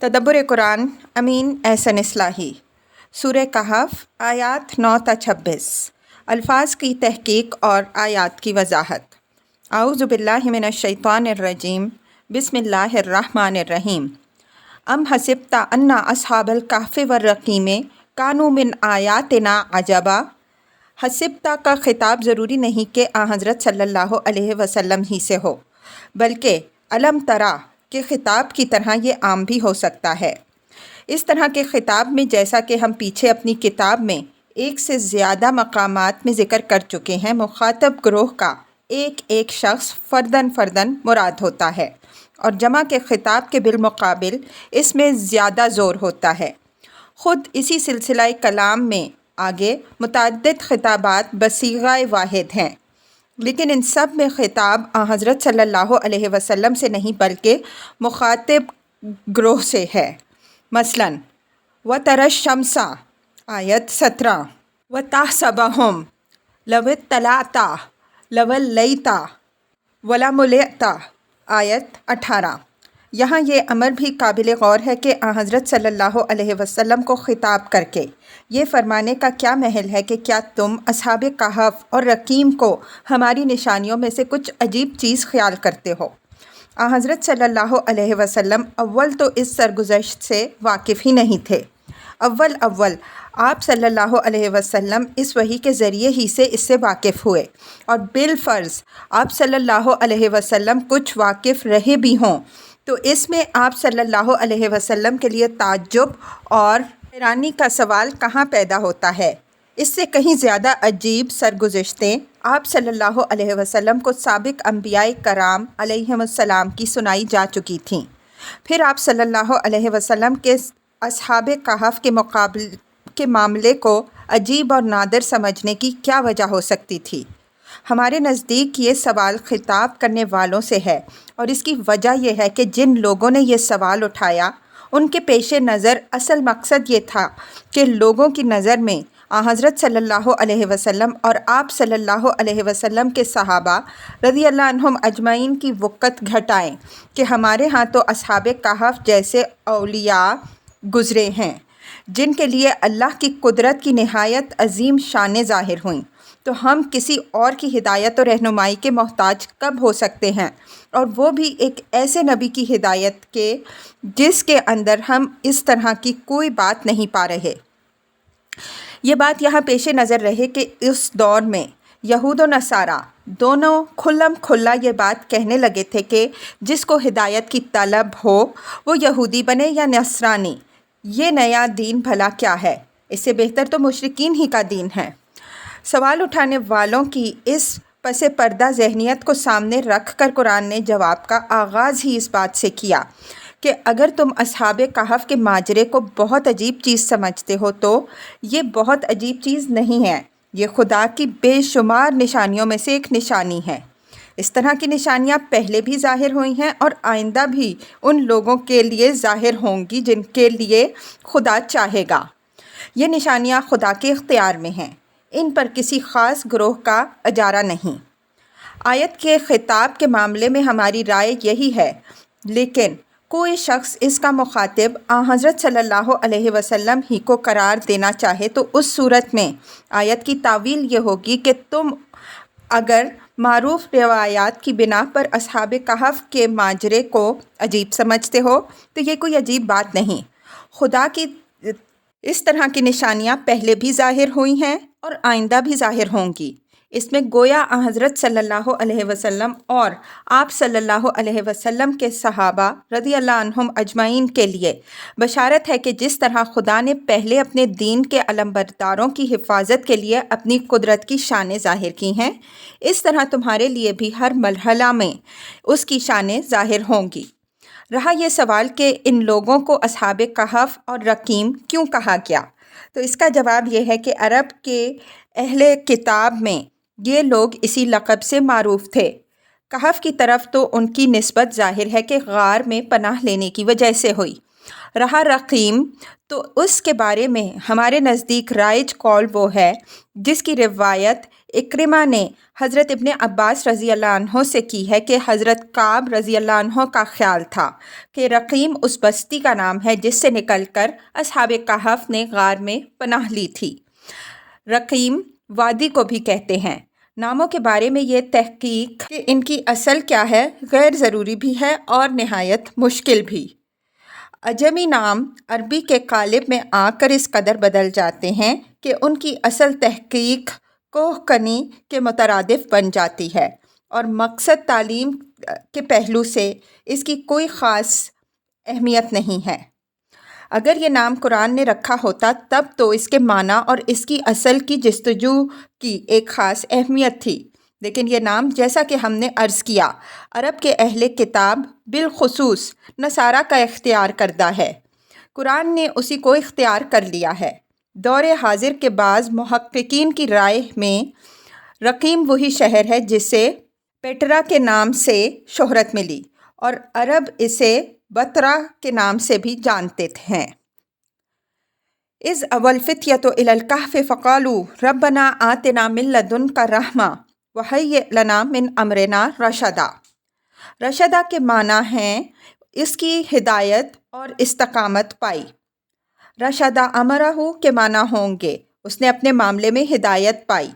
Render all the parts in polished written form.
تدبر قرآن امین احسن اصلاحی سورہ کہف آیات 9 تا 26 الفاظ کی تحقیق اور آیات کی وضاحت۔ اعوذ باللہ من الشیطان الرجیم، بسم اللہ الرحمن الرحیم۔ ام حسبت ان اصحاب الکہف والرقیم کانوا من آیاتنا عجبا۔ حسبت کا خطاب ضروری نہیں کہ حضرت صلی اللہ علیہ وسلم ہی سے ہو، بلکہ علم ترا کے خطاب کی طرح یہ عام بھی ہو سکتا ہے۔ اس طرح کے خطاب میں، جیسا کہ ہم پیچھے اپنی کتاب میں ایک سے زیادہ مقامات میں ذکر کر چکے ہیں، مخاطب گروہ کا ایک ایک شخص فرداً مراد ہوتا ہے، اور جمع کے خطاب کے بالمقابل اس میں زیادہ زور ہوتا ہے۔ خود اسی سلسلہ کلام میں آگے متعدد خطابات بصیغہ واحد ہیں، لیکن ان سب میں خطاب حضرت صلی اللہ علیہ وسلم سے نہیں بلکہ مخاطب گروہ سے ہے۔ مثلاً وَتَرَى الشَّمْسَ آیت 17، وَتَحْسَبُهُمْ لَوِ اطَّلَعْتَ لَوَلَّيْتَ وَلَمُلِئْتَ آیت 18۔ یہاں یہ امر بھی قابل غور ہے کہ حضرت صلی اللہ علیہ وسلم کو خطاب کر کے یہ فرمانے کا کیا محل ہے کہ کیا تم اصحاب کہف اور رقیم کو ہماری نشانیوں میں سے کچھ عجیب چیز خیال کرتے ہو؟ حضرت صلی اللہ علیہ وسلم اول تو اس سرگزشت سے واقف ہی نہیں تھے۔ اول آپ صلی اللہ علیہ وسلم اس وحی کے ذریعے ہی سے اس سے واقف ہوئے، اور بالفرض آپ صلی اللہ علیہ وسلم کچھ واقف رہے بھی ہوں تو اس میں آپ صلی اللہ علیہ وسلم کے لیے تعجب اور حیرانی کا سوال کہاں پیدا ہوتا ہے؟ اس سے کہیں زیادہ عجیب سرگزشتیں آپ صلی اللہ علیہ وسلم کو سابق انبیاء کرام علیہم السلام کی سنائی جا چکی تھیں۔ پھر آپ صلی اللہ علیہ وسلم کے اصحاب کہف کے معاملے کو عجیب اور نادر سمجھنے کی کیا وجہ ہو سکتی تھی؟ ہمارے نزدیک یہ سوال خطاب کرنے والوں سے ہے، اور اس کی وجہ یہ ہے کہ جن لوگوں نے یہ سوال اٹھایا ان کے پیش نظر اصل مقصد یہ تھا کہ لوگوں کی نظر میں حضرت صلی اللہ علیہ وسلم اور آپ صلی اللہ علیہ وسلم کے صحابہ رضی اللہ عنہم اجمعین کی وقت گھٹائیں کہ ہمارے ہاں تو اصحاب کہف جیسے اولیاء گزرے ہیں جن کے لیے اللہ کی قدرت کی نہایت عظیم شانیں ظاہر ہوئیں، تو ہم کسی اور کی ہدایت و رہنمائی کے محتاج کب ہو سکتے ہیں، اور وہ بھی ایک ایسے نبی کی ہدایت کے جس کے اندر ہم اس طرح کی کوئی بات نہیں پا رہے۔ یہ بات یہاں پیش نظر رہے کہ اس دور میں یہود و نصارہ دونوں کھلم کھلا یہ بات کہنے لگے تھے کہ جس کو ہدایت کی طلب ہو وہ یہودی بنے یا نصرانی، یہ نیا دین بھلا کیا ہے؟ اس سے بہتر تو مشرکین ہی کا دین ہے۔ سوال اٹھانے والوں کی اس پس پردہ ذہنیت کو سامنے رکھ کر قرآن نے جواب کا آغاز ہی اس بات سے کیا کہ اگر تم اصحاب کہف کے ماجرے کو بہت عجیب چیز سمجھتے ہو تو یہ بہت عجیب چیز نہیں ہے، یہ خدا کی بے شمار نشانیوں میں سے ایک نشانی ہے۔ اس طرح کی نشانیاں پہلے بھی ظاہر ہوئی ہیں اور آئندہ بھی ان لوگوں کے لیے ظاہر ہوں گی جن کے لیے خدا چاہے گا۔ یہ نشانیاں خدا کے اختیار میں ہیں، ان پر کسی خاص گروہ کا اجارہ نہیں۔ آیت کے خطاب کے معاملے میں ہماری رائے یہی ہے، لیکن کوئی شخص اس کا مخاطب حضرت صلی اللہ علیہ وسلم ہی کو قرار دینا چاہے تو اس صورت میں آیت کی تعویل یہ ہوگی کہ تم اگر معروف روایات کی بنا پر اصحاب کہف کے ماجرے کو عجیب سمجھتے ہو تو یہ کوئی عجیب بات نہیں۔ خدا کی اس طرح کی نشانیاں پہلے بھی ظاہر ہوئی ہیں اور آئندہ بھی ظاہر ہوں گی۔ اس میں گویا حضرت صلی اللہ علیہ وسلم اور آپ صلی اللہ علیہ وسلم کے صحابہ رضی اللہ عنہم اجمعین کے لیے بشارت ہے کہ جس طرح خدا نے پہلے اپنے دین کے علمبرداروں کی حفاظت کے لیے اپنی قدرت کی شانیں ظاہر کی ہیں، اس طرح تمہارے لیے بھی ہر مرحلہ میں اس کی شانیں ظاہر ہوں گی۔ رہا یہ سوال کہ ان لوگوں کو اصحاب کہف اور رقیم کیوں کہا گیا، تو اس کا جواب یہ ہے کہ عرب کے اہل کتاب میں یہ لوگ اسی لقب سے معروف تھے۔ کہف کی طرف تو ان کی نسبت ظاہر ہے کہ غار میں پناہ لینے کی وجہ سے ہوئی۔ رہا رقیم تو اس کے بارے میں ہمارے نزدیک رائج قول وہ ہے جس کی روایت اکرمہ نے حضرت ابن عباس رضی اللہ عنہ سے کی ہے کہ حضرت کعب رضی اللہ عنہ کا خیال تھا کہ رقیم اس بستی کا نام ہے جس سے نکل کر اصحاب کہف نے غار میں پناہ لی تھی۔ رقیم وادی کو بھی کہتے ہیں۔ ناموں کے بارے میں یہ تحقیق کہ ان کی اصل کیا ہے غیر ضروری بھی ہے اور نہایت مشکل بھی۔ عجمی نام عربی کے قالب میں آ کر اس قدر بدل جاتے ہیں کہ ان کی اصل تحقیق کوہ کنی کے مترادف بن جاتی ہے، اور مقصد تعلیم کے پہلو سے اس کی کوئی خاص اہمیت نہیں ہے۔ اگر یہ نام قرآن نے رکھا ہوتا تب تو اس کے معنی اور اس کی اصل کی جستجو کی ایک خاص اہمیت تھی، لیکن یہ نام جیسا کہ ہم نے عرض کیا عرب کے اہل کتاب بالخصوص نصارہ کا اختیار کردہ ہے۔ قرآن نے اسی کو اختیار کر لیا ہے۔ دور حاضر کے بعض محققین کی رائے میں رقیم وہی شہر ہے جسے پیٹرا کے نام سے شہرت ملی، اور عرب اسے بطرا کے نام سے بھی جانتے ہیں۔ اذ اوى الفتية الى الكهف فقالوا ربنا آتنا من لدنك رحمة وهيئ لنا من امرنا رشدا۔ رشدا کے معنی ہیں اس کی ہدایت اور استقامت پائی۔ رشدا امرہ کے معنی ہوں گے اس نے اپنے معاملے میں ہدایت پائی۔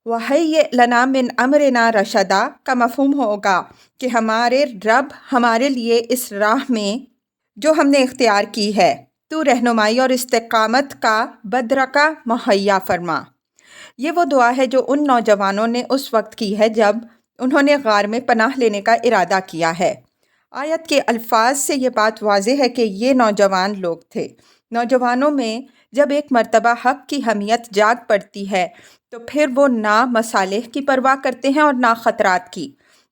وَهَيِّئْ لَنَا مِنْ أَمْرِنَا رَشَدًا کا مفہوم ہوگا کہ ہمارے رب ہمارے لیے اس راہ میں جو ہم نے اختیار کی ہے تو رہنمائی اور استقامت کا بدرکہ مہیا فرما۔ یہ وہ دعا ہے جو ان نوجوانوں نے اس وقت کی ہے جب انہوں نے غار میں پناہ لینے کا ارادہ کیا ہے۔ آیت کے الفاظ سے یہ بات واضح ہے کہ یہ نوجوان لوگ تھے۔ نوجوانوں میں جب ایک مرتبہ حق کی حمیت جاگ پڑتی ہے تو پھر وہ نہ مصالح کی پرواہ کرتے ہیں اور نہ خطرات کی،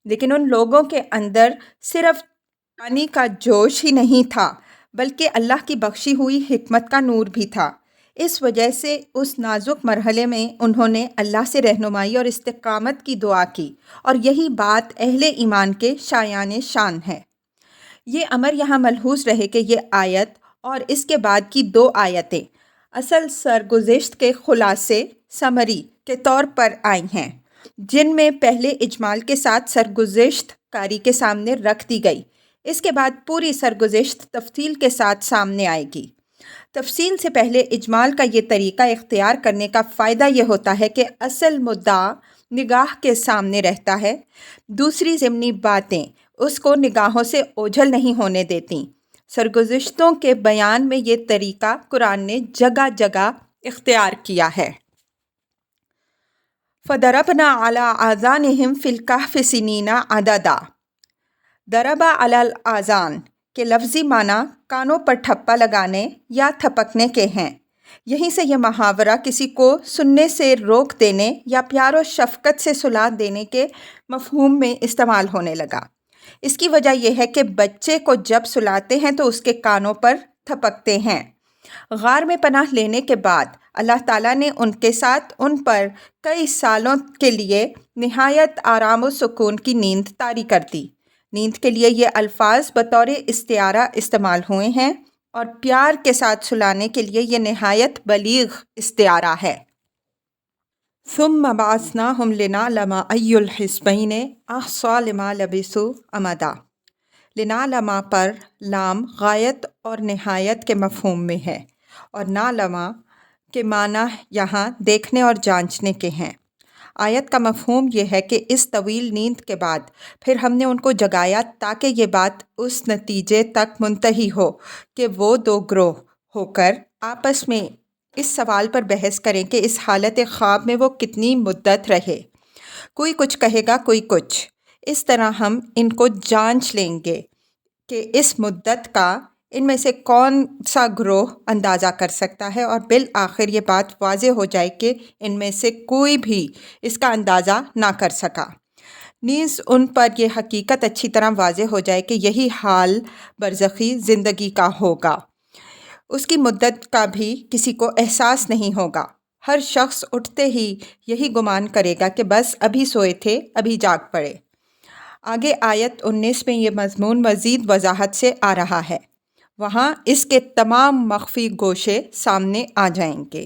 لیکن ان لوگوں کے اندر صرف پانی کا جوش ہی نہیں تھا بلکہ اللہ کی بخشی ہوئی حکمت کا نور بھی تھا۔ اس وجہ سے اس نازک مرحلے میں انہوں نے اللہ سے رہنمائی اور استقامت کی دعا کی، اور یہی بات اہل ایمان کے شایان شان ہے۔ یہ امر یہاں ملحوظ رہے کہ یہ آیت اور اس کے بعد کی 2 آیتیں اصل سرگزشت کے خلاصے سمری کے طور پر آئی ہیں، جن میں پہلے اجمال کے ساتھ سرگزشت قاری کے سامنے رکھ دی گئی، اس کے بعد پوری سرگزشت تفصیل کے ساتھ سامنے آئے گی۔ تفصیل سے پہلے اجمال کا یہ طریقہ اختیار کرنے کا فائدہ یہ ہوتا ہے کہ اصل مدعا نگاہ کے سامنے رہتا ہے، دوسری ضمنی باتیں اس کو نگاہوں سے اوجھل نہیں ہونے دیتی۔ سرگزشتوں کے بیان میں یہ طریقہ قرآن نے جگہ جگہ اختیار کیا ہے۔ فَضَرَبْنَا عَلَىٰ آذَانِهِمْ فِي الْكَهْفِ سِنِينَ عَدَدًا۔ ضربہ علی الاذان کے لفظی معنی کانوں پر ٹھپا لگانے یا تھپکنے کے ہیں۔ یہیں سے یہ محاورہ کسی کو سننے سے روک دینے یا پیار و شفقت سے سلا دینے کے مفہوم میں استعمال ہونے لگا۔ اس کی وجہ یہ ہے کہ بچے کو جب سلاتے ہیں تو اس کے کانوں پر تھپکتے ہیں۔ غار میں پناہ لینے کے بعد اللہ تعالیٰ نے ان کے ساتھ ان پر کئی سالوں کے لیے نہایت آرام و سکون کی نیند طاری کر دی۔ نیند کے لیے یہ الفاظ بطور استعارہ استعمال ہوئے ہیں، اور پیار کے ساتھ سلانے کے لیے یہ نہایت بلیغ استعارہ ہے۔ ثم بعثناہم لنعلم ای الحزبین احصیٰ لما لبثوا امدا۔ لنعلم پر لام غایت اور نہایت کے مفہوم میں ہے، اور نعلم کے معنی یہاں دیکھنے اور جانچنے کے ہیں۔ آیت کا مفہوم یہ ہے کہ اس طویل نیند کے بعد پھر ہم نے ان کو جگایا تاکہ یہ بات اس نتیجے تک منتہی ہو کہ وہ 2 گروہ ہو کر آپس میں اس سوال پر بحث کریں کہ اس حالت خواب میں وہ کتنی مدت رہے۔ کوئی کچھ کہے گا، کوئی کچھ۔ اس طرح ہم ان کو جانچ لیں گے کہ اس مدت کا ان میں سے کون سا گروہ اندازہ کر سکتا ہے، اور بالآخر یہ بات واضح ہو جائے کہ ان میں سے کوئی بھی اس کا اندازہ نہ کر سکا۔ نیز ان پر یہ حقیقت اچھی طرح واضح ہو جائے کہ یہی حال برزخی زندگی کا ہوگا۔ اس کی مدت کا بھی کسی کو احساس نہیں ہوگا۔ ہر شخص اٹھتے ہی یہی گمان کرے گا کہ بس ابھی سوئے تھے، ابھی جاگ پڑے۔ آگے آیت 19 میں یہ مضمون مزید وضاحت سے آ رہا ہے، وہاں اس کے تمام مخفی گوشے سامنے آ جائیں گے۔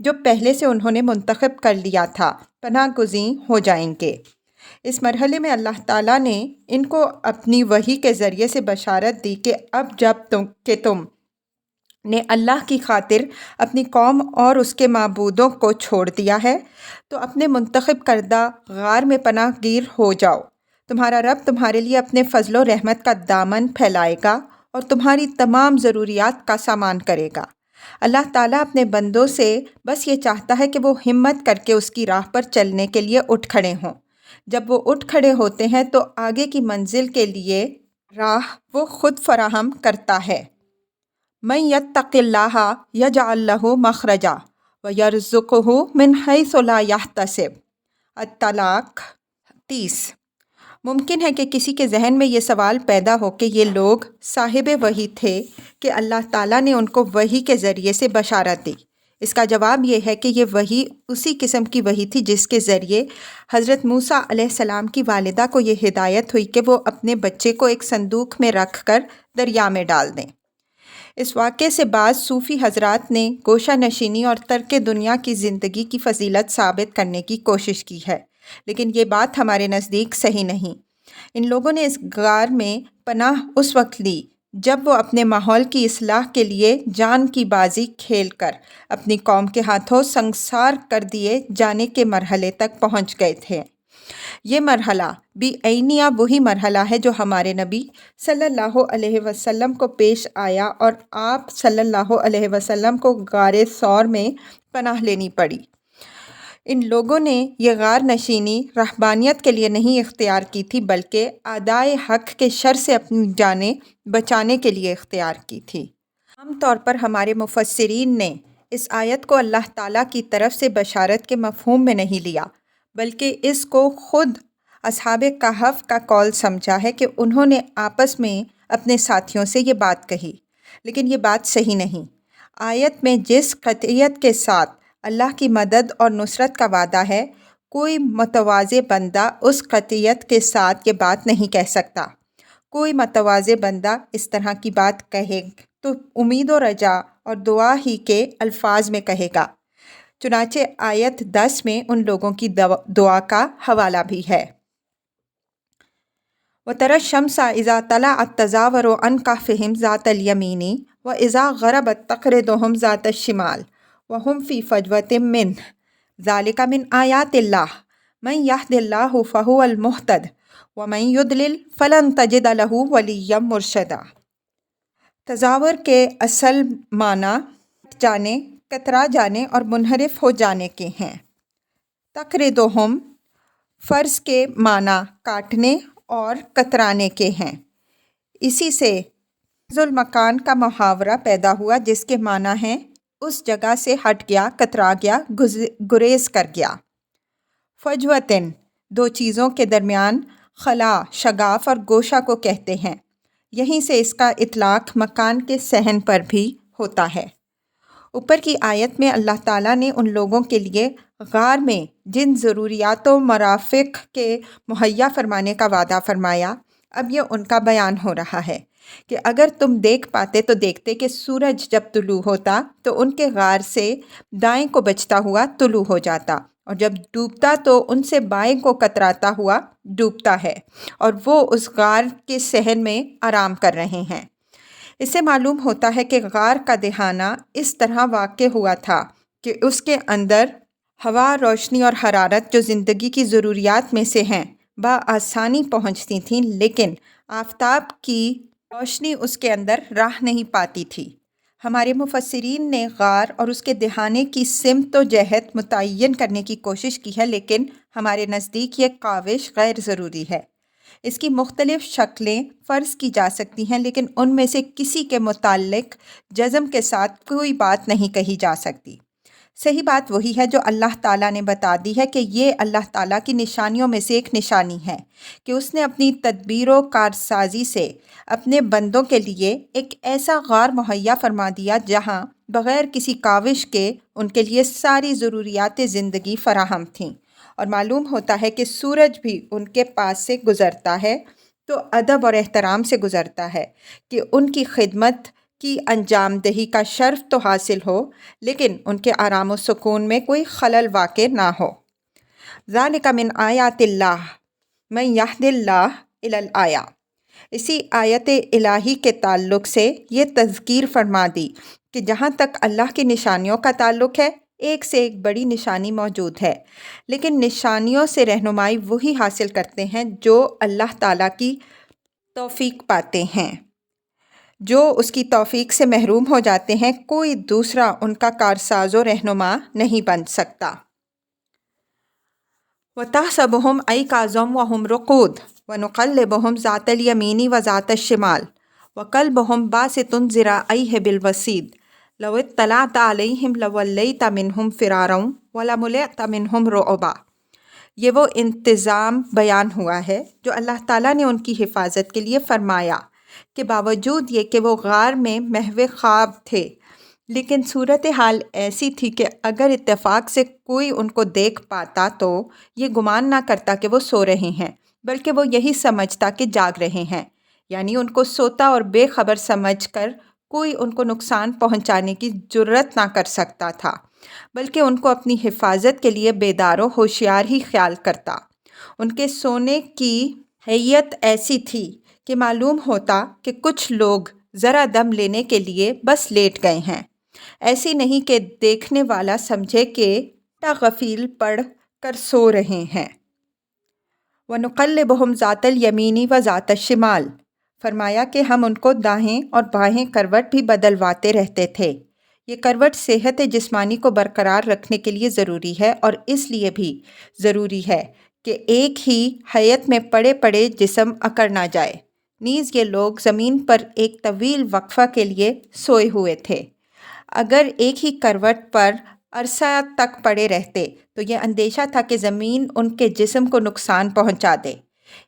جو پہلے سے انہوں نے منتخب کر لیا تھا پناہ گزین ہو جائیں گے۔ اس مرحلے میں اللہ تعالیٰ نے ان کو اپنی وحی کے ذریعے سے بشارت دی کہ اب جب تم نے اللہ کی خاطر اپنی قوم اور اس کے معبودوں کو چھوڑ دیا ہے تو اپنے منتخب کردہ غار میں پناہ گیر ہو جاؤ۔ تمہارا رب تمہارے لیے اپنے فضل و رحمت کا دامن پھیلائے گا اور تمہاری تمام ضروریات کا سامان کرے گا۔ اللہ تعالیٰ اپنے بندوں سے بس یہ چاہتا ہے کہ وہ ہمت کر کے اس کی راہ پر چلنے کے لیے اٹھ کھڑے ہوں۔ جب وہ اٹھ کھڑے ہوتے ہیں تو آگے کی منزل کے لیے راہ وہ خود فراہم کرتا ہے۔ من یتق اللہ یجعل لہ مخرجا ویرزقہ من حیث لا یحتسب۔ الطلاق 30۔ ممکن ہے کہ کسی کے ذہن میں یہ سوال پیدا ہو کہ یہ لوگ صاحب وحی تھے کہ اللہ تعالیٰ نے ان کو وحی کے ذریعے سے بشارت دی۔ اس کا جواب یہ ہے کہ یہ وحی اسی قسم کی وحی تھی جس کے ذریعے حضرت موسیٰ علیہ السلام کی والدہ کو یہ ہدایت ہوئی کہ وہ اپنے بچے کو ایک صندوق میں رکھ کر دریا میں ڈال دیں۔ اس واقعے سے بعض صوفی حضرات نے گوشہ نشینی اور ترک دنیا کی زندگی کی فضیلت ثابت کرنے کی کوشش کی ہے، لیکن یہ بات ہمارے نزدیک صحیح نہیں۔ ان لوگوں نے اس غار میں پناہ اس وقت لی جب وہ اپنے ماحول کی اصلاح کے لیے جان کی بازی کھیل کر اپنی قوم کے ہاتھوں سنگسار کر دیے جانے کے مرحلے تک پہنچ گئے تھے۔ یہ مرحلہ بھی عینیہ وہی مرحلہ ہے جو ہمارے نبی صلی اللہ علیہ وسلم کو پیش آیا اور آپ صلی اللہ علیہ وسلم کو غار ثور میں پناہ لینی پڑی۔ ان لوگوں نے یہ غار نشینی رہبانیت کے لیے نہیں اختیار کی تھی بلکہ اعدائے حق کے شر سے اپنی جانیں بچانے کے لیے اختیار کی تھی۔ عام طور پر ہمارے مفسرین نے اس آیت کو اللہ تعالیٰ کی طرف سے بشارت کے مفہوم میں نہیں لیا بلکہ اس کو خود اصحاب کہف کا قول سمجھا ہے کہ انہوں نے آپس میں اپنے ساتھیوں سے یہ بات کہی، لیکن یہ بات صحیح نہیں۔ آیت میں جس قطعیت کے ساتھ اللہ کی مدد اور نصرت کا وعدہ ہے، کوئی متواضع بندہ اس قطعیت کے ساتھ یہ بات نہیں کہہ سکتا۔ کوئی متواضع بندہ اس طرح کی بات کہے تو امید و رجا اور دعا ہی کے الفاظ میں کہے گا۔ چنانچہ آیت 10 میں ان لوگوں کی دعا کا حوالہ بھی ہے۔ وَتَرَى الشَّمْسَ إِذَا طَلَعَت تَزَاوَرُ عَنْ كَهْفِهِمْ ذَاتَ الْيَمِينِ وَإِذَا غَرَبَت تَقْرِضُهُمْ ذَاتَ الشِّمَالِ وَهُمْ فِي فَجْوَةٍ مِّنْهُ ذَلِكَ مِنْ آيَاتِ اللَّهِ مَنْ يَهْدِ اللَّهُ فَهُوَ الْمُهْتَدِ وَمَنْ يُضْلِلْ فَلَنْ تَجِدَ لَهُ وَلِيًّا مُرْشِدًا۔ تزاور کے اصل معنی جانے، کترا جانے اور منحرف ہو جانے کے ہیں۔ تقرضہم فرض کے معنی کاٹنے اور کترانے کے ہیں۔ اسی سے ذوالمکان کا محاورہ پیدا ہوا جس کے معنی ہیں اس جگہ سے ہٹ گیا، کترا گیا، گریز کر گیا۔ فجوتن دو چیزوں کے درمیان خلا، شگاف اور گوشہ کو کہتے ہیں۔ یہیں سے اس کا اطلاق مکان کے صحن پر بھی ہوتا ہے۔ اوپر کی آیت میں اللہ تعالیٰ نے ان لوگوں کے لیے غار میں جن ضروریات و مرافق کے مہیا فرمانے کا وعدہ فرمایا، اب یہ ان کا بیان ہو رہا ہے کہ اگر تم دیکھ پاتے تو دیکھتے کہ سورج جب طلوع ہوتا تو ان کے غار سے دائیں کو بچتا ہوا طلوع ہو جاتا اور جب ڈوبتا تو ان سے بائیں کو کتراتا ہوا ڈوبتا ہے، اور وہ اس غار کے صحن میں آرام کر رہے ہیں۔ اس سے معلوم ہوتا ہے کہ غار کا دہانہ اس طرح واقع ہوا تھا کہ اس کے اندر ہوا، روشنی اور حرارت جو زندگی کی ضروریات میں سے ہیں بآسانی پہنچتی تھیں، لیکن آفتاب کی روشنی اس کے اندر راہ نہیں پاتی تھی۔ ہمارے مفسرین نے غار اور اس کے دہانے کی سمت و جہت متعین کرنے کی کوشش کی ہے، لیکن ہمارے نزدیک یہ کاوش غیر ضروری ہے۔ اس کی مختلف شکلیں فرض کی جا سکتی ہیں، لیکن ان میں سے کسی کے متعلق جزم کے ساتھ کوئی بات نہیں کہی جا سکتی۔ صحیح بات وہی ہے جو اللہ تعالیٰ نے بتا دی ہے کہ یہ اللہ تعالیٰ کی نشانیوں میں سے ایک نشانی ہے کہ اس نے اپنی تدبیر و کارسازی سے اپنے بندوں کے لیے ایک ایسا غار مہیا فرما دیا جہاں بغیر کسی کاوش کے ان کے لیے ساری ضروریات زندگی فراہم تھیں، اور معلوم ہوتا ہے کہ سورج بھی ان کے پاس سے گزرتا ہے تو ادب اور احترام سے گزرتا ہے کہ ان کی خدمت کی انجام دہی کا شرف تو حاصل ہو، لیکن ان کے آرام و سکون میں کوئی خلل واقع نہ ہو۔ ذالک من آیات اللہ من یہد اللہ الی الآیہ۔ اسی آیت الہی کے تعلق سے یہ تذکیر فرما دی کہ جہاں تک اللہ کی نشانیوں کا تعلق ہے، ایک سے ایک بڑی نشانی موجود ہے، لیکن نشانیوں سے رہنمائی وہی حاصل کرتے ہیں جو اللہ تعالیٰ کی توفیق پاتے ہیں۔ جو اس کی توفیق سے محروم ہو جاتے ہیں، کوئی دوسرا ان کا کارساز و رہنما نہیں بن سکتا۔ وَتَحْسَبُهُمْ أَيْقَاظًا وَهُمْ رُقُودٌ وَنُقَلِّبُهُمْ ذَاتَ الْيَمِينِ وَذَاتَ الشِّمَالِ وَقَلْبُهُمْ بَاسِطٌ ذِرَاعَيْهِ بِالْوَصِيدِ لَوِ اطَّلَعْتَ عَلَيْهِمْ لَوَلَّيْتَ مِنْهُمْ فِرَارًا وَلَمُلِئْتَ مِنْهُمْ رُعْبًا۔ یہ وہ انتظام بیان ہوا ہے جو اللہ تعالیٰ نے ان کی حفاظت کے لیے فرمایا کہ باوجود یہ کہ وہ غار میں محو خواب تھے، لیکن صورتحال ایسی تھی کہ اگر اتفاق سے کوئی ان کو دیکھ پاتا تو یہ گمان نہ کرتا کہ وہ سو رہے ہیں، بلکہ وہ یہی سمجھتا کہ جاگ رہے ہیں، یعنی ان کو سوتا اور بے خبر سمجھ کر کوئی ان کو نقصان پہنچانے کی جرت نہ کر سکتا تھا، بلکہ ان کو اپنی حفاظت کے لیے بیدار و ہوشیار ہی خیال کرتا۔ ان کے سونے کی حیت ایسی تھی کہ معلوم ہوتا کہ کچھ لوگ ذرا دم لینے کے لیے بس لیٹ گئے ہیں، ایسی نہیں کہ دیکھنے والا سمجھے کہ غفیل پڑھ کر سو رہے ہیں۔ وَنُقَلِّبُهُمْ ذَاتَ الْيَمِينِ وَذَاتَ الشِّمَالِ، فرمایا کہ ہم ان کو دائیں اور بائیں کروٹ بھی بدلواتے رہتے تھے۔ یہ کروٹ صحت جسمانی کو برقرار رکھنے کے لیے ضروری ہے، اور اس لیے بھی ضروری ہے کہ ایک ہی حیت میں پڑے پڑے جسم اکڑ نہ جائے۔ نیز یہ لوگ زمین پر ایک طویل وقفہ کے لیے سوئے ہوئے تھے۔ اگر ایک ہی کروٹ پر عرصہ تک پڑے رہتے تو یہ اندیشہ تھا کہ زمین ان کے جسم کو نقصان پہنچا دے۔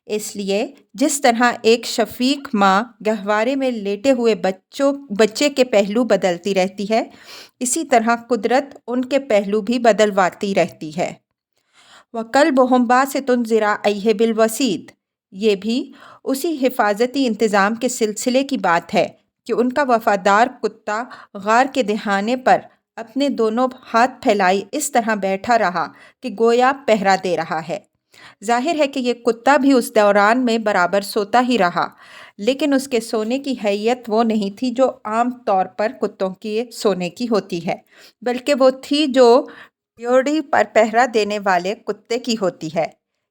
اس لیے جس طرح ایک شفیق ماں گہوارے میں لیٹے ہوئے بچے کے پہلو بدلتی رہتی ہے، اسی طرح قدرت ان کے پہلو بھی بدلواتی رہتی ہے۔ وَقَلْبُهُمْ بَاسِطٌ ذِرَاعَيْهِ بِالْوَصِيدِ، یہ بھی اسی حفاظتی انتظام کے سلسلے کی بات ہے کہ ان کا وفادار کتا غار کے دہانے پر اپنے دونوں ہاتھ پھیلائے اس طرح بیٹھا رہا کہ گویا پہرا دے رہا ہے۔ ظاہر ہے کہ یہ کتا بھی اس دوران میں برابر سوتا ہی رہا، لیکن اس کے سونے کی حیت وہ نہیں تھی جو عام طور پر کتوں کے سونے کی ہوتی ہے، بلکہ وہ تھی جو ڈیوٹی پر پہرا دینے والے کتے کی ہوتی ہے۔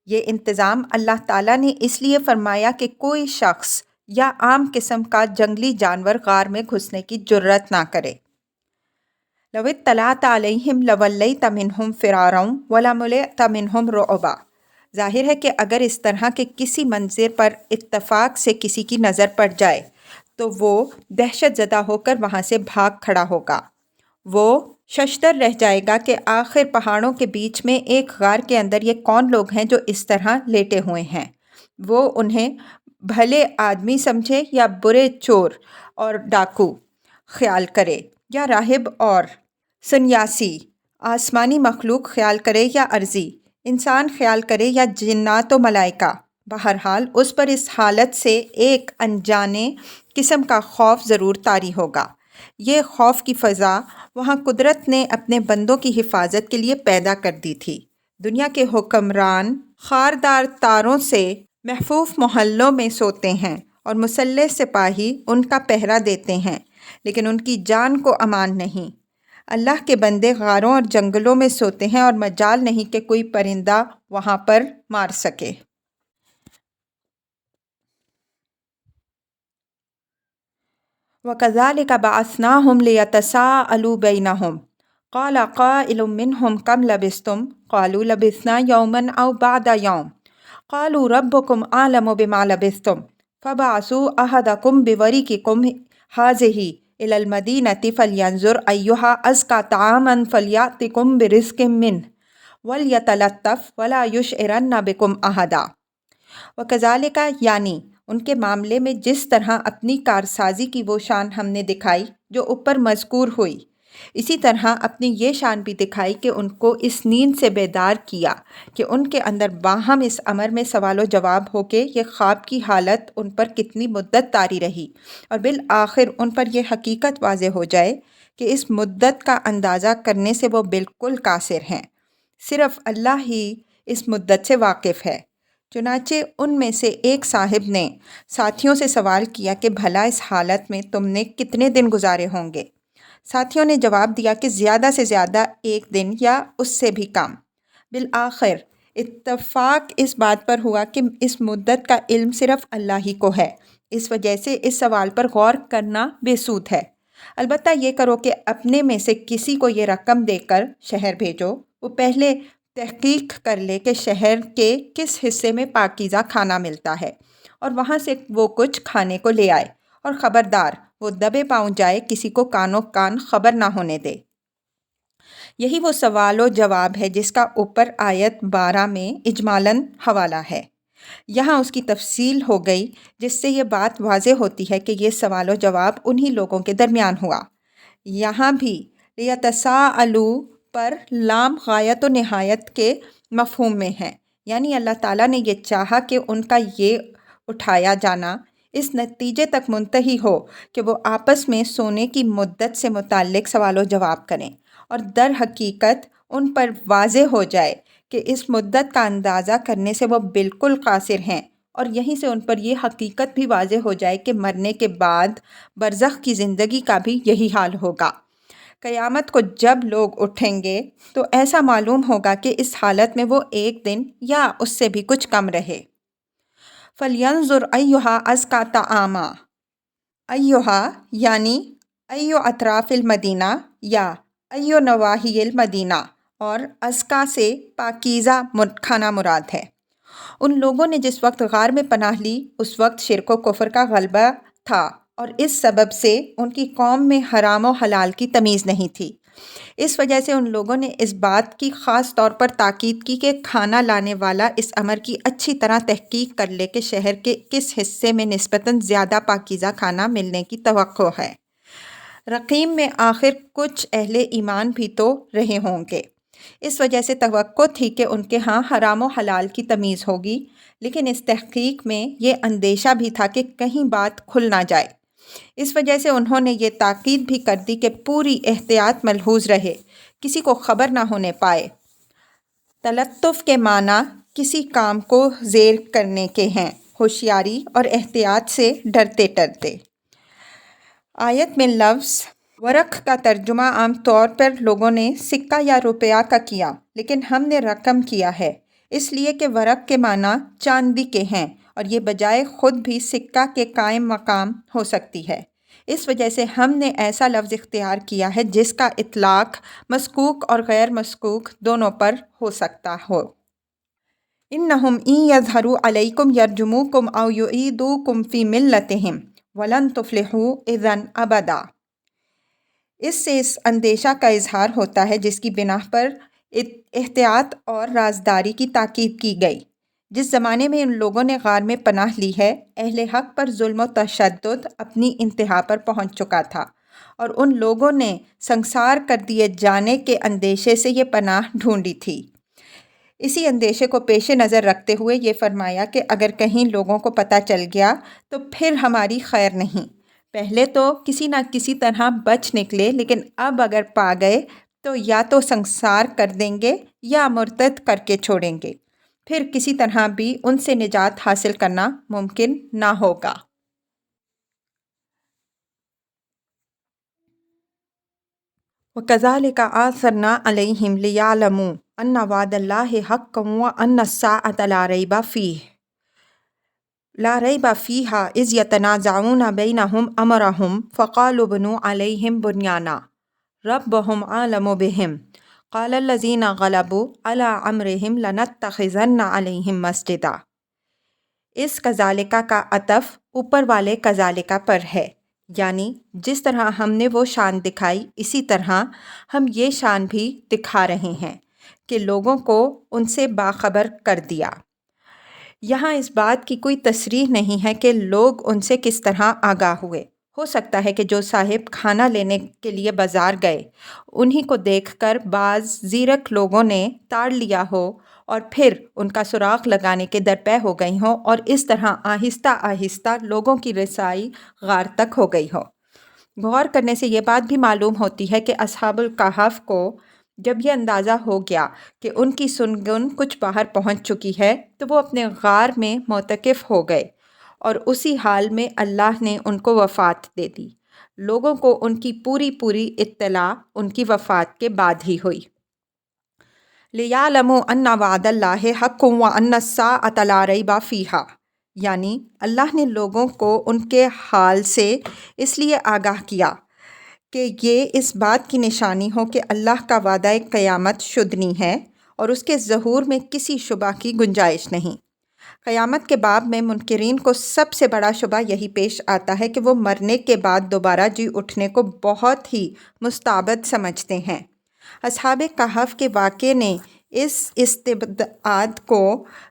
یہ انتظام اللہ تعالیٰ نے اس لیے فرمایا کہ کوئی شخص یا عام قسم کا جنگلی جانور غار میں گھسنے کی جرت نہ کرے۔ لَوِ اطَّلَعْتَ عَلَيْهِمْ لَوَلَّيْتَ مِنْهُمْ فِرَارًا وَلَمُلِئْتَ مِنْهُمْ رُعْبًا۔ ظاہر ہے کہ اگر اس طرح کے کسی منظر پر اتفاق سے کسی کی نظر پڑ جائے تو وہ دہشت زدہ ہو کر وہاں سے بھاگ کھڑا ہوگا۔ وہ ششدر رہ جائے گا کہ آخر پہاڑوں کے بیچ میں ایک غار کے اندر یہ کون لوگ ہیں جو اس طرح لیٹے ہوئے ہیں۔ وہ انہیں بھلے آدمی سمجھے یا برے چور اور ڈاکو خیال کرے، یا راہب اور سنیاسی، آسمانی مخلوق خیال کرے یا ارضی انسان خیال کرے یا جنات و ملائکہ، بہرحال اس پر اس حالت سے ایک انجانے قسم کا خوف ضرور طاری ہوگا۔ یہ خوف کی فضا وہاں قدرت نے اپنے بندوں کی حفاظت کے لیے پیدا کر دی تھی۔ دنیا کے حکمران خاردار تاروں سے محفوظ محلوں میں سوتے ہیں اور مسلح سپاہی ان کا پہرا دیتے ہیں، لیکن ان کی جان کو امان نہیں۔ اللہ کے بندے غاروں اور جنگلوں میں سوتے ہیں اور مجال نہیں کہ کوئی پرندہ وہاں پر مار سکے۔ وَكَذَلِكَ بَعَثْنَاهُمْ لِيَتَسَاءَلُوا بَيْنَهُمْ قَالَ قَائِلٌ مِّنْهُمْ كَمْ لَبِثْتُمْ قَالُوا لَبِثْنَا يَوْمًا أَوْ بَعْضَ يَوْمٍ قَالُوا رَبُّكُمْ أَعْلَمُ بِمَا لَبِثْتُمْ فَابْعَثُوا أَحَدَكُمْ بِوَرِقِكُمْ هَٰذِهِ إِلَى الْمَدِينَةِ فَلْيَنظُرْ أَيُّهَا أَزْكَىٰ طَعَامًا فَلْيَأْتِكُمْ بِرِزْقٍ مِّنْهُ وَلْيَتَلَطَّفْ وَلَا يُشْعِرَنَّ بِكُمْ أَحَدًا۔ وَكَذَلِكَ، یعنی ان کے معاملے میں جس طرح اپنی کارسازی کی وہ شان ہم نے دکھائی جو اوپر مذکور ہوئی، اسی طرح اپنی یہ شان بھی دکھائی کہ ان کو اس نیند سے بیدار کیا کہ ان کے اندر باہم اس امر میں سوال و جواب ہو کہ یہ خواب کی حالت ان پر کتنی مدت طاری رہی، اور بالآخر ان پر یہ حقیقت واضح ہو جائے کہ اس مدت کا اندازہ کرنے سے وہ بالکل قاصر ہیں، صرف اللہ ہی اس مدت سے واقف ہے۔ چنانچہ ان میں سے ایک صاحب نے ساتھیوں سے سوال کیا کہ بھلا اس حالت میں تم نے کتنے دن گزارے ہوں گے؟ ساتھیوں نے جواب دیا کہ زیادہ سے زیادہ 1 دن یا اس سے بھی کم۔ بالآخر اتفاق اس بات پر ہوا کہ اس مدت کا علم صرف اللہ ہی کو ہے، اس وجہ سے اس سوال پر غور کرنا بے سود ہے۔ البتہ یہ کرو کہ اپنے میں سے کسی کو یہ رقم دے کر شہر بھیجو، وہ پہلے تحقیق کر لے کہ شہر کے کس حصے میں پاکیزہ کھانا ملتا ہے، اور وہاں سے وہ کچھ کھانے کو لے آئے، اور خبردار وہ دبے پاؤں جائے، کسی کو کانوں کان خبر نہ ہونے دے۔ یہی وہ سوال و جواب ہے جس کا اوپر آیت 12 میں اجمالاً حوالہ ہے۔ یہاں اس کی تفصیل ہو گئی جس سے یہ بات واضح ہوتی ہے کہ یہ سوال و جواب انہی لوگوں کے درمیان ہوا۔ یہاں بھی لیتساءلوا پر لام غایت و نہایت کے مفہوم میں ہے، یعنی اللہ تعالیٰ نے یہ چاہا کہ ان کا یہ اٹھایا جانا اس نتیجے تک منتہی ہو کہ وہ آپس میں سونے کی مدت سے متعلق سوال و جواب کریں، اور در حقیقت ان پر واضح ہو جائے کہ اس مدت کا اندازہ کرنے سے وہ بالکل قاصر ہیں، اور یہیں سے ان پر یہ حقیقت بھی واضح ہو جائے کہ مرنے کے بعد برزخ کی زندگی کا بھی یہی حال ہوگا۔ قیامت کو جب لوگ اٹھیں گے تو ایسا معلوم ہوگا کہ اس حالت میں وہ 1 دن یا اس سے بھی کچھ کم رہے۔ فَلْيَنظُرْ أَيُّهَا أَزْكَىٰ طَعَامًا، ایہا یعنی ایو اطراف المدینہ یا ایو نواحی المدینہ، اور ازکا سے پاکیزہ کھانا مراد ہے۔ ان لوگوں نے جس وقت غار میں پناہ لی اس وقت شرک و کفر کا غلبہ تھا، اور اس سبب سے ان کی قوم میں حرام و حلال کی تمیز نہیں تھی۔ اس وجہ سے ان لوگوں نے اس بات کی خاص طور پر تاکید کی کہ کھانا لانے والا اس امر کی اچھی طرح تحقیق کر لے کہ شہر کے کس حصے میں نسبتاً زیادہ پاکیزہ کھانا ملنے کی توقع ہے۔ رقیم میں آخر کچھ اہل ایمان بھی تو رہے ہوں گے، اس وجہ سے توقع تھی کہ ان کے ہاں حرام و حلال کی تمیز ہوگی، لیکن اس تحقیق میں یہ اندیشہ بھی تھا کہ کہیں بات کھل نہ جائے۔ اس وجہ سے انہوں نے یہ تاکید بھی کر دی کہ پوری احتیاط ملحوظ رہے، کسی کو خبر نہ ہونے پائے۔ تلطف کے معنی کسی کام کو زیر کرنے کے ہیں، ہوشیاری اور احتیاط سے ڈرتے ڈرتے۔ آیت میں لفظ ورق کا ترجمہ عام طور پر لوگوں نے سکہ یا روپیہ کا کیا، لیکن ہم نے رقم کیا ہے، اس لیے کہ ورق کے معنی چاندی کے ہیں، اور یہ بجائے خود بھی سکہ کے قائم مقام ہو سکتی ہے۔ اس وجہ سے ہم نے ایسا لفظ اختیار کیا ہے جس کا اطلاق مسکوک اور غیر مسکوک دونوں پر ہو سکتا ہو۔ انہم ان یظہروا علیکم یرجموکم او یعیدوکم فی ملتہم ولن تفلحوا اذا ابدا۔ اس سے اس اندیشہ کا اظہار ہوتا ہے جس کی بنا پر احتیاط اور رازداری کی تاکید کی گئی۔ جس زمانے میں ان لوگوں نے غار میں پناہ لی ہے، اہل حق پر ظلم و تشدد اپنی انتہا پر پہنچ چکا تھا، اور ان لوگوں نے سنسار کر دیے جانے کے اندیشے سے یہ پناہ ڈھونڈی تھی۔ اسی اندیشے کو پیش نظر رکھتے ہوئے یہ فرمایا کہ اگر کہیں لوگوں کو پتہ چل گیا تو پھر ہماری خیر نہیں۔ پہلے تو کسی نہ کسی طرح بچ نکلے، لیکن اب اگر پا گئے تو یا تو سنسار کر دیں گے یا مرتد کر کے چھوڑیں گے، پھر کسی طرح بھی ان سے نجات حاصل کرنا ممکن نہ ہوگا۔ وَكَذَلِكَ آثَرْنَا عَلَيْهِمْ لِيَعْلَمُوا أَنَّ وَعْدَ اللَّهِ حَقٌّ وَأَنَّ السَّاعَةَ لا ريب فيها إذ يتنازعون بينهم أمرهم فقالوا ابنوا عليهم بنيانا ربهم أعلم بهم قال الذين غلبوا على أمرهم لنتخذن عليهم مسجدا۔ اس کذالکہ کا عطف اوپر والے کذالکہ پر ہے، یعنی جس طرح ہم نے وہ شان دکھائی اسی طرح ہم یہ شان بھی دکھا رہے ہیں کہ لوگوں کو ان سے باخبر کر دیا۔ یہاں اس بات کی کوئی تصریح نہیں ہے کہ لوگ ان سے کس طرح آگاہ ہوئے، ہو سکتا ہے کہ جو صاحب کھانا لینے کے لیے بازار گئے انہی کو دیکھ کر بعض زیرک لوگوں نے تاڑ لیا ہو اور پھر ان کا سراغ لگانے کے درپے ہو گئی ہوں، اور اس طرح آہستہ آہستہ لوگوں کی رسائی غار تک ہو گئی ہو۔ غور کرنے سے یہ بات بھی معلوم ہوتی ہے کہ اصحاب الکہف کو جب یہ اندازہ ہو گیا کہ ان کی سنگن کچھ باہر پہنچ چکی ہے تو وہ اپنے غار میں معتکف ہو گئے، اور اسی حال میں اللہ نے ان کو وفات دے دی۔ لوگوں کو ان کی پوری اطلاع ان کی وفات کے بعد ہی ہوئی۔ لِيَعْلَمُوا أَنَّ وَعْدَ اللَّهِ حَقٌّ وَأَنَّ السَّاعَةَ لَا رَيْبَ فِيهَا، یعنی اللہ نے لوگوں کو ان کے حال سے اس لیے آگاہ کیا کہ یہ اس بات کی نشانی ہو کہ اللہ کا وعدہ قیامت شدنی ہے اور اس کے ظہور میں کسی شبہ کی گنجائش نہیں۔ قیامت کے باب میں منکرین کو سب سے بڑا شبہ یہی پیش آتا ہے کہ وہ مرنے کے بعد دوبارہ جی اٹھنے کو بہت ہی مستبعد سمجھتے ہیں۔ اصحاب کہف کے واقعے نے اس استبعاد کو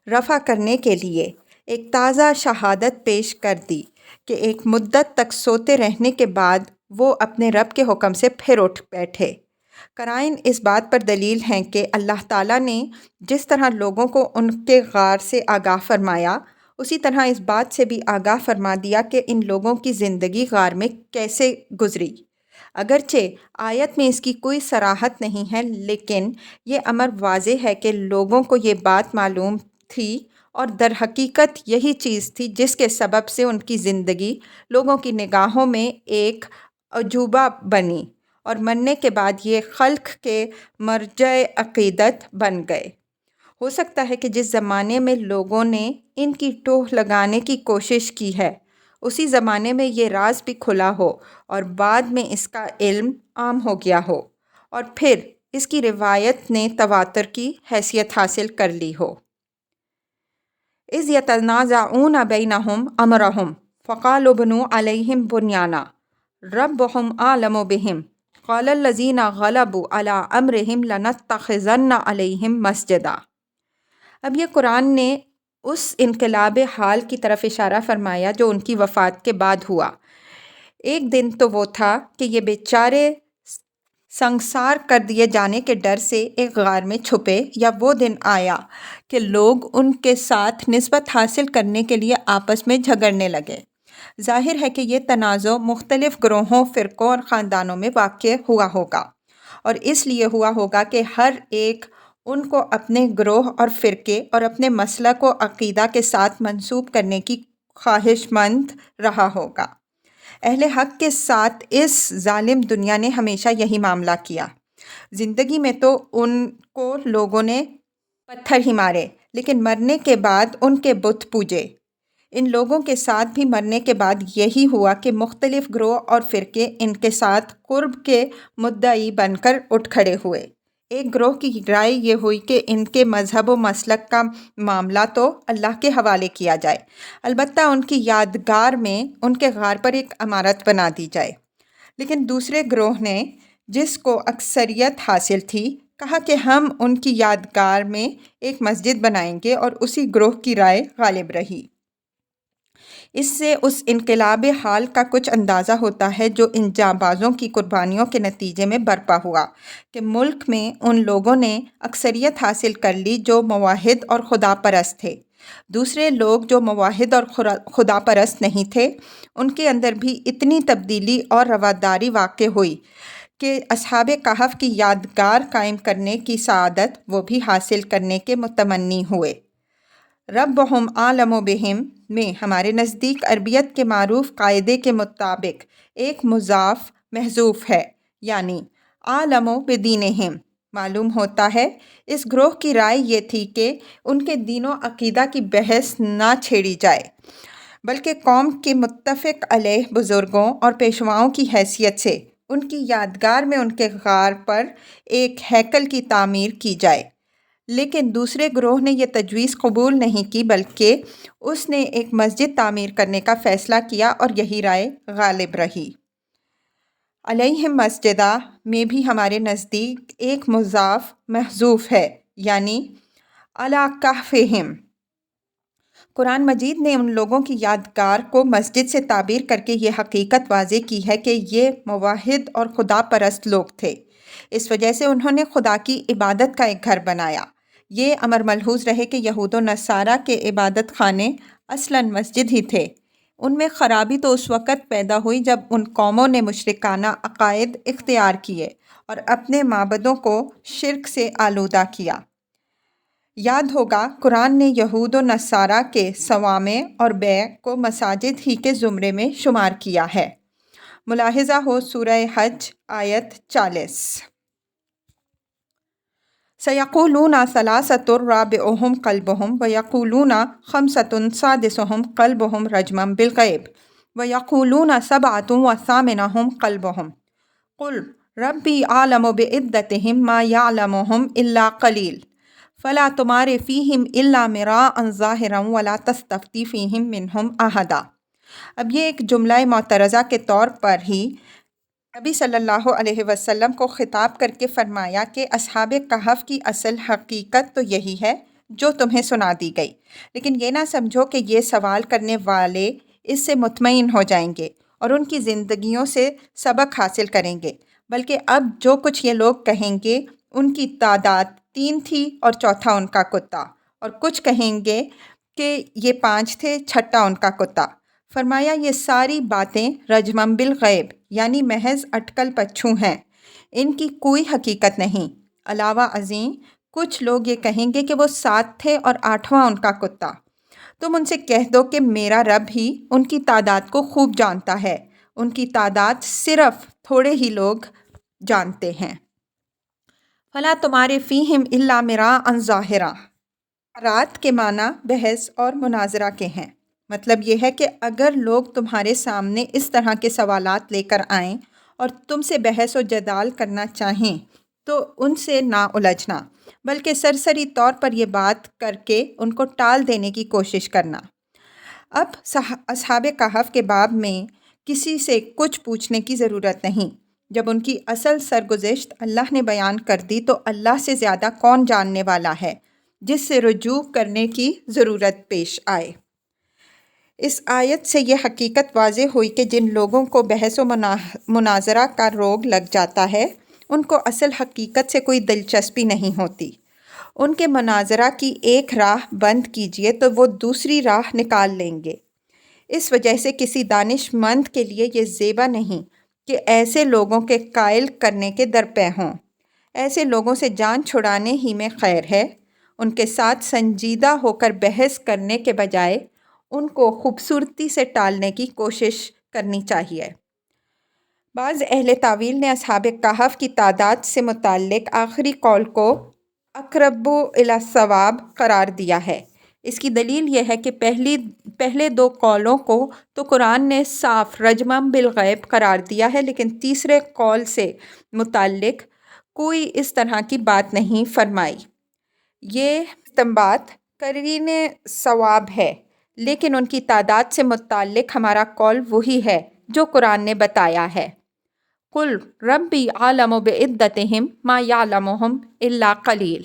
رفع کرنے کے لیے ایک تازہ شہادت پیش کر دی کہ ایک مدت تک سوتے رہنے کے بعد وہ اپنے رب کے حکم سے پھر اٹھ بیٹھے۔ قرائن اس بات پر دلیل ہیں کہ اللہ تعالیٰ نے جس طرح لوگوں کو ان کے غار سے آگاہ فرمایا، اسی طرح اس بات سے بھی آگاہ فرما دیا کہ ان لوگوں کی زندگی غار میں کیسے گزری۔ اگرچہ آیت میں اس کی کوئی صراحت نہیں ہے، لیکن یہ امر واضح ہے کہ لوگوں کو یہ بات معلوم تھی، اور در حقیقت یہی چیز تھی جس کے سبب سے ان کی زندگی لوگوں کی نگاہوں میں ایک عجوبہ بنی، اور مرنے کے بعد یہ خلق کے مرجع عقیدت بن گئے۔ ہو سکتا ہے کہ جس زمانے میں لوگوں نے ان کی ٹوہ لگانے کی کوشش کی ہے اسی زمانے میں یہ راز بھی کھلا ہو اور بعد میں اس کا علم عام ہو گیا ہو، اور پھر اس کی روایت نے تواتر کی حیثیت حاصل کر لی ہو۔ اذ یتنازعون بینہم امرہم فقالوا بنوا علیہم بنیانا ربہم اعلم بہم قال الذین غلبوا علی امرہم لنتخذن علیہم مسجدا۔ اب یہ قرآن نے اس انقلاب حال کی طرف اشارہ فرمایا جو ان کی وفات کے بعد ہوا۔ ایک دن تو وہ تھا کہ یہ بیچارے سنگسار کر دیے جانے کے ڈر سے ایک غار میں چھپے، یا وہ دن آیا کہ لوگ ان کے ساتھ نسبت حاصل کرنے کے لیے آپس میں جھگڑنے لگے۔ ظاہر ہے کہ یہ تنازع مختلف گروہوں، فرقوں اور خاندانوں میں واقع ہوا ہوگا، اور اس لیے ہوا ہوگا کہ ہر ایک ان کو اپنے گروہ اور فرقے اور اپنے مسلک و عقیدہ کے ساتھ منسوب کرنے کی خواہش مند رہا ہوگا۔ اہل حق کے ساتھ اس ظالم دنیا نے ہمیشہ یہی معاملہ کیا۔ زندگی میں تو ان کو لوگوں نے پتھر ہی مارے، لیکن مرنے کے بعد ان کے بت پوجے۔ ان لوگوں کے ساتھ بھی مرنے کے بعد یہی ہوا کہ مختلف گروہ اور فرقے ان کے ساتھ قرب کے مدعی بن کر اٹھ کھڑے ہوئے۔ ایک گروہ کی رائے یہ ہوئی کہ ان کے مذہب و مسلک کا معاملہ تو اللہ کے حوالے کیا جائے، البتہ ان کی یادگار میں ان کے غار پر ایک عمارت بنا دی جائے۔ لیکن دوسرے گروہ نے، جس کو اکثریت حاصل تھی، کہا کہ ہم ان کی یادگار میں ایک مسجد بنائیں گے، اور اسی گروہ کی رائے غالب رہی۔ اس سے اس انقلاب حال کا کچھ اندازہ ہوتا ہے جو ان جانبازوں کی قربانیوں کے نتیجے میں برپا ہوا کہ ملک میں ان لوگوں نے اکثریت حاصل کر لی جو موحد اور خدا پرست تھے۔ دوسرے لوگ جو موحد اور خدا پرست نہیں تھے، ان کے اندر بھی اتنی تبدیلی اور رواداری واقع ہوئی کہ اصحاب کہف کی یادگار قائم کرنے کی سعادت وہ بھی حاصل کرنے کے متمنی ہوئے۔ ربہم اعلم بہم میں ہمارے نزدیک عربیت کے معروف قاعدے کے مطابق ایک مضاف محذوف ہے، یعنی اعلم بدینہم۔ معلوم ہوتا ہے اس گروہ کی رائے یہ تھی کہ ان کے دین و عقیدہ کی بحث نہ چھیڑی جائے، بلکہ قوم کے متفق علیہ بزرگوں اور پیشواؤں کی حیثیت سے ان کی یادگار میں ان کے غار پر ایک ہیکل کی تعمیر کی جائے۔ لیکن دوسرے گروہ نے یہ تجویز قبول نہیں کی، بلکہ اس نے ایک مسجد تعمیر کرنے کا فیصلہ کیا، اور یہی رائے غالب رہی۔ علیہم مسجدہ میں بھی ہمارے نزدیک ایک مضاف محذوف ہے، یعنی علی کہفہم۔ قرآن مجید نے ان لوگوں کی یادگار کو مسجد سے تعبیر کر کے یہ حقیقت واضح کی ہے کہ یہ موحد اور خدا پرست لوگ تھے۔ اس وجہ سے انہوں نے خدا کی عبادت کا ایک گھر بنایا۔ یہ امر ملحوظ رہے کہ یہود و نصارہ کے عبادت خانے اصلاً مسجد ہی تھے۔ ان میں خرابی تو اس وقت پیدا ہوئی جب ان قوموں نے مشرکانہ عقائد اختیار کیے اور اپنے معبدوں کو شرک سے آلودہ کیا۔ یاد ہوگا قرآن نے یہود و نصارہ کے صوامع اور بیع کو مساجد ہی کے زمرے میں شمار کیا ہے۔ ملاحظہ ہو سورہ حج آیت 40۔ سَيَقُولُونَ ثَلَاثَةٌ رَابِعُهُمْ قَلْبُهُمْ وَيَقُولُونَ خَمْسَةٌ سَادِسُهُمْ قَلْبُهُمْ رَجْمًا بِالْغَيْبِ وَيَقُولُونَ سَبْعَةٌ وَثَامِنُهُمْ قَلْبُهُمْ قُلْ رَبِّي أَعْلَمُ بِعِدَّتِهِمْ مَا يَعْلَمُهُمْ إِلَّا قَلِيلٌ فَلَا تُمَارِ فِيهِمْ إِلَّا مِرَاءً ظَاهِرًا وَلَا تَسْتَفْتِ فِيهِمْ مِنْهُمْ أَحَدًا۔ اب یہ ایک جملہ معترضہ کے طور پر ہی نبی صلی اللہ علیہ وسلم کو خطاب کر کے فرمایا کہ اصحاب کہف کی اصل حقیقت تو یہی ہے جو تمہیں سنا دی گئی، لیکن یہ نہ سمجھو کہ یہ سوال کرنے والے اس سے مطمئن ہو جائیں گے اور ان کی زندگیوں سے سبق حاصل کریں گے، بلکہ اب جو کچھ یہ لوگ کہیں گے ان کی تعداد 3 تھی اور چوتھا ان کا کتا، اور کچھ کہیں گے کہ یہ 5 تھے، چھٹا ان کا کتا۔ فرمایا یہ ساری باتیں رجمًا بالغیب یعنی محض اٹکل پچھو ہیں، ان کی کوئی حقیقت نہیں۔ علاوہ ازیں کچھ لوگ یہ کہیں گے کہ وہ 7 تھے اور 8واں ان کا کتا۔ تم ان سے کہہ دو کہ میرا رب ہی ان کی تعداد کو خوب جانتا ہے، ان کی تعداد صرف تھوڑے ہی لوگ جانتے ہیں۔ فَلَا تُمَارِ فِيهِمْ إِلَّا مِرَاءً ظَاهِرًا۔ رات کے معنی بحث اور مناظرہ کے ہیں۔ مطلب یہ ہے کہ اگر لوگ تمہارے سامنے اس طرح کے سوالات لے کر آئیں اور تم سے بحث و جدال کرنا چاہیں تو ان سے نہ الجھنا، بلکہ سرسری طور پر یہ بات کر کے ان کو ٹال دینے کی کوشش کرنا۔ اب اصحاب کہف کے باب میں کسی سے کچھ پوچھنے کی ضرورت نہیں۔ جب ان کی اصل سرگزشت اللہ نے بیان کر دی تو اللہ سے زیادہ کون جاننے والا ہے جس سے رجوع کرنے کی ضرورت پیش آئے۔ اس آیت سے یہ حقیقت واضح ہوئی کہ جن لوگوں کو بحث و مناظرہ کا روگ لگ جاتا ہے ان کو اصل حقیقت سے کوئی دلچسپی نہیں ہوتی۔ ان کے مناظرہ کی ایک راہ بند کیجیے تو وہ دوسری راہ نکال لیں گے۔ اس وجہ سے کسی دانش مند کے لیے یہ زیبا نہیں کہ ایسے لوگوں کے قائل کرنے کے درپے ہوں۔ ایسے لوگوں سے جان چھڑانے ہی میں خیر ہے۔ ان کے ساتھ سنجیدہ ہو کر بحث کرنے کے بجائے ان کو خوبصورتی سے ٹالنے کی کوشش کرنی چاہیے۔ بعض اہل تاویل نے اصحاب کہف کی تعداد سے متعلق آخری قول کو اقرب الی الصواب قرار دیا ہے۔ اس کی دلیل یہ ہے کہ پہلے 2 قولوں کو تو قرآن نے صاف رجمًا بالغیب قرار دیا ہے، لیکن تیسرے قول سے متعلق کوئی اس طرح کی بات نہیں فرمائی۔ یہ استنباط قرین صواب ہے، لیکن ان کی تعداد سے متعلق ہمارا قول وہی ہے جو قرآن نے بتایا ہے۔ قُلْ رَبِّي أَعْلَمُ بِعِدَّتِهِمْ مَا يَعْلَمُهُمْ إِلَّا قَلِيلٌ۔